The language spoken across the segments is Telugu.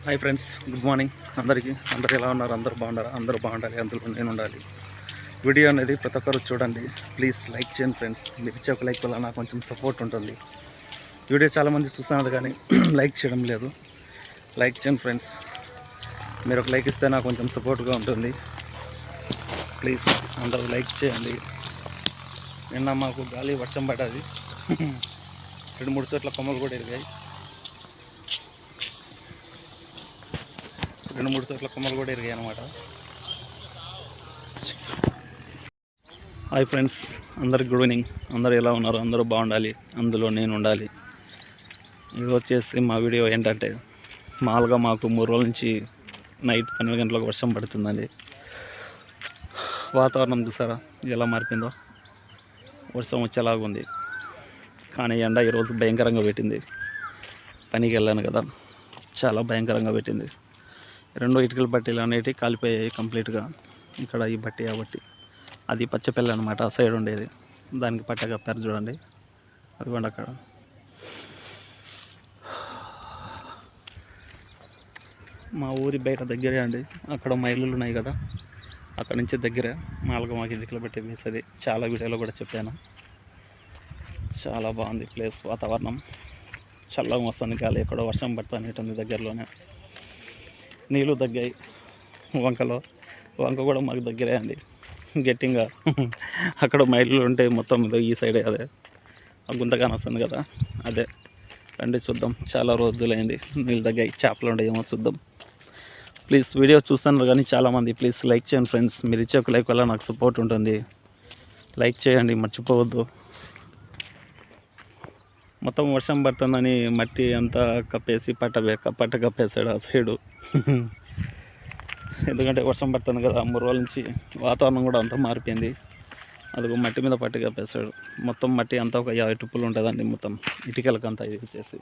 హాయ్ ఫ్రెండ్స్, గుడ్ మార్నింగ్ అందరికీ. అందరూ ఎలా ఉన్నారు? అందరూ బాగున్నారు? అందరూ బాగుండాలి, అందులో నేను ఉండాలి. వీడియో అనేది ప్రతి ఒక్కరు చూడండి. ప్లీజ్ లైక్ చేయండి ఫ్రెండ్స్. మీరు ఇచ్చే ఒక లైక్ వల్ల నాకు కొంచెం సపోర్ట్ ఉంటుంది. వీడియో చాలామంది చూస్తున్నారు కానీ లైక్ చేయడం లేదు. లైక్ చేయండి ఫ్రెండ్స్. మీరు ఒక లైక్ ఇస్తే నాకు కొంచెం సపోర్ట్గా ఉంటుంది. ప్లీజ్ అందరూ లైక్ చేయండి. నిన్న మాకు గాలి వర్షం పడ్డది. 2-3 చోట్ల కొమ్మలు కూడా ఎరిగాయి. 2-3 చోట్ల కొమ్మలు కూడా ఎరిగాయి అన్నమాట. హాయ్ ఫ్రెండ్స్, అందరికి గుడ్ ఈవినింగ్. అందరూ ఎలా ఉన్నారు? అందరూ బాగుండాలి, అందులో నేను ఉండాలి. ఇది వచ్చేసి మా వీడియో ఏంటంటే, మామూలుగా మాకు 3 రోజుల నుంచి నైట్ 12 గంటలకు వర్షం పడుతుందండి. వాతావరణం చూసారా ఎలా మారిపోయిందో. వర్షం వచ్చేలాగుంది, కానీ ఎండ ఈరోజు భయంకరంగా పెట్టింది. పనికి వెళ్ళాను కదా, చాలా భయంకరంగా పెట్టింది. 2 ఇటుకల బట్టీలు అనేవి కాలిపోయాయి కంప్లీట్గా. ఇక్కడ ఈ బట్టి కాబట్టి అది పచ్చపల్లి అనమాట, ఆ సైడ్ ఉండేది. దానికి పట్ట కప్పారు చూడండి, అదిగోండి అక్కడ. మా ఊరి బయట దగ్గరే అండి, అక్కడ మా ఇల్లులు ఉన్నాయి కదా, అక్కడ నుంచి దగ్గరే. మామూలుగా మాకు ఇటుకల బట్టి వేసేది, చాలా వీడియోలో కూడా చెప్పాను. చాలా బాగుంది ప్లేస్, వాతావరణం చల్లగా వస్తుంది. గాలి ఎక్కడో వర్షం పడుతుంది దగ్గరలోనే. నీళ్ళు తగ్గాయి వంకలో. వంక కూడా మాకు దగ్గరే అండి, గట్టిగా. అక్కడ మా ఇల్లు ఉంటే మొత్తం ఈ సైడే, అదే ఆ గుంతగానే వస్తుంది కదా, అదే. రండి చూద్దాం. చాలా రోజులైంది, నీళ్ళు తగ్గాయి, చేపలు ఉండేమో చూద్దాం. ప్లీజ్ వీడియో చూస్తున్నారు కానీ చాలామంది, ప్లీజ్ లైక్ చేయండి ఫ్రెండ్స్. మీరు ఇచ్చే ఒక లైక్ వల్ల నాకు సపోర్ట్ ఉంటుంది. లైక్ చేయండి, మర్చిపోవద్దు. మొత్తం వర్షం పడుతుందని మట్టి అంతా కప్పేసి పట్ట కప్పేసాడు ఆ సైడు. ఎందుకంటే వర్షం పడుతుంది కదా, 3 రోజుల నుంచి వాతావరణం కూడా అంతా మారిపోయింది. అది మట్టి మీద పట్టి కప్పేసాడు. మొత్తం మట్టి అంతా ఒక 50 టిప్పులు ఉంటుందండి, మొత్తం ఇటుకలకంతా ఇది చేసి.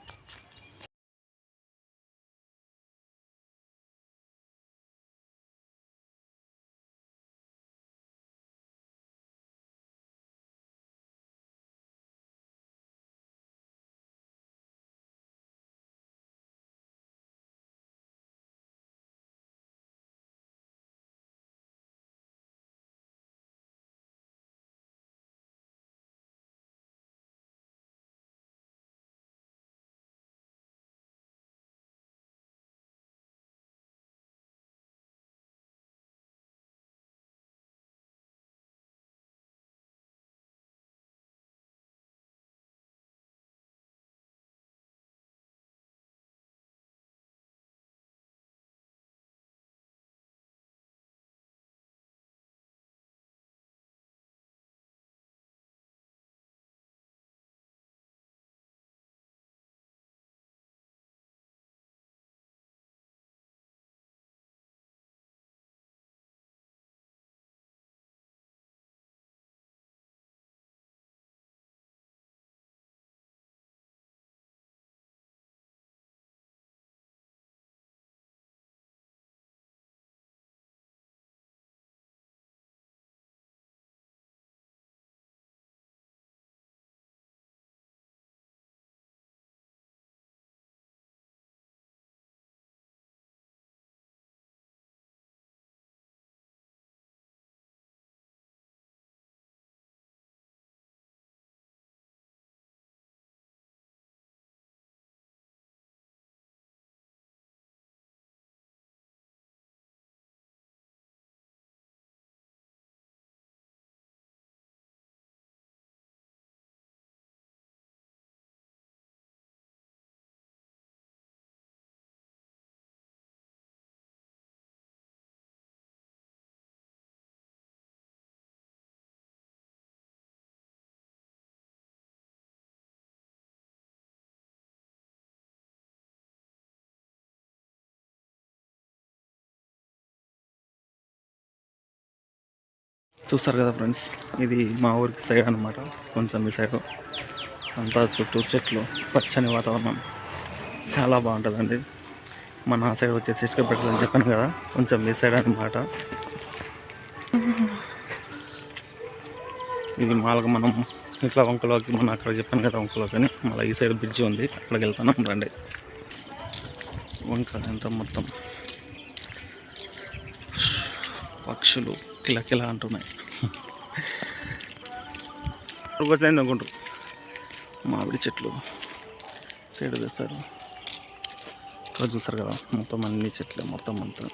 చూస్తారు కదా ఫ్రెండ్స్, ఇది మా ఊరికి సైడ్ అనమాట. కొంచెం ఈ సైడ్ అంతా చుట్టూ చెట్లు, పచ్చని వాతావరణం, చాలా బాగుంటుందండి. మన సైడ్ వచ్చేసి ఇసుక పెట్టాలని చెప్పాను కదా, కొంచెం ఈ సైడ్ అనమాట. ఇది మామూలుగా మనం ఇట్లా వంకలోకి, మనం అక్కడ చెప్పాను కదా వంకలోకి అని, మళ్ళీ ఈ సైడ్ బ్రిడ్జి ఉంది, అక్కడికి వెళ్తున్నాం రండి. వంకాయ అంతా మొత్తం పక్షులు కిలకిల అంటున్నాయి. వచ్చాయింది అనుకుంటారు. మామిడి చెట్లు సైడ్ వేస్తారు. ఇక్కడ చూస్తారు కదా మొత్తం అన్ని చెట్లే మొత్తం అంతా.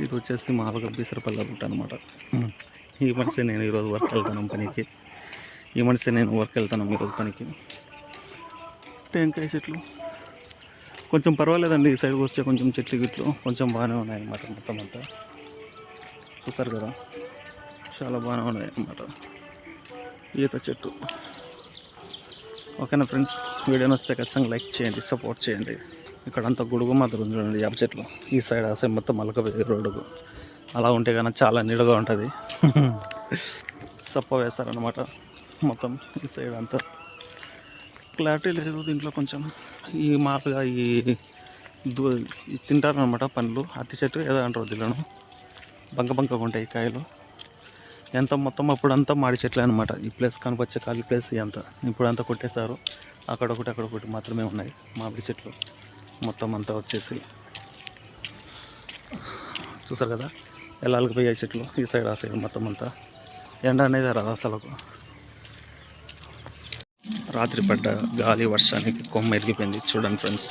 ఇది వచ్చేసి మామూలుగా బీసరపల్లి గుట్ట అనమాట. ఈ మనిషి నేను ఈరోజు వర్క్ వెళ్తాను పనికి. ఈరోజు పనికి. టెంకాయ చెట్లు కొంచెం పర్వాలేదండి. ఈ సైడ్కి వచ్చే కొంచెం చెట్లు గిట్లు కొంచెం బాగానే ఉన్నాయి అన్నమాట. మొత్తం అంతా చూస్తారు కదా చాలా బాగానే ఉన్నాయి అన్నమాట. ఈత చెట్టు. ఓకేనా ఫ్రెండ్స్, వీడియో నచ్చితే ఖచ్చితంగా లైక్ చేయండి, సపోర్ట్ చేయండి. ఇక్కడంతా గుడుగు మాత్రం చూడండి, యాప చెట్లు. ఈ సైడ్ ఆ సైడ్ మొత్తం మలకపోయి రోడ్డుకు అలా ఉంటే కానీ చాలా నీడగా ఉంటుంది. సప్ప వేస్తారనమాట మొత్తం. ఈ సైడ్ అంతా క్లారిటీ లేదు దీంట్లో కొంచెం. ఈ మాటగా ఈ తింటారనమాట పండ్లు. అత్తి చెట్టు ఏదో అంటారు దీనిలో. బంకగా ఉంటాయి కాయలు. ఎంత మొత్తం అప్పుడంతా మాడి చెట్లే అనమాట. ఈ ప్లేస్ కనిపించే ఖాళీ ప్లేస్ ఎంత ఇప్పుడంతా కొట్టేశారు. అక్కడొకటి మాత్రమే ఉన్నాయి మామిడి చెట్లు. మొత్తం అంతా వచ్చేసి చూసారు కదా ఎలా అలిగిపోయాయి చెట్లు. ఈ సైడ్ ఆ సైడ్ మొత్తం అంతా ఎండ అనేది రాదు అసలు. రాత్రి పడ్డ గాలి వర్షానికి కొమ్మ ఎరిగిపోయింది చూడండి ఫ్రెండ్స్.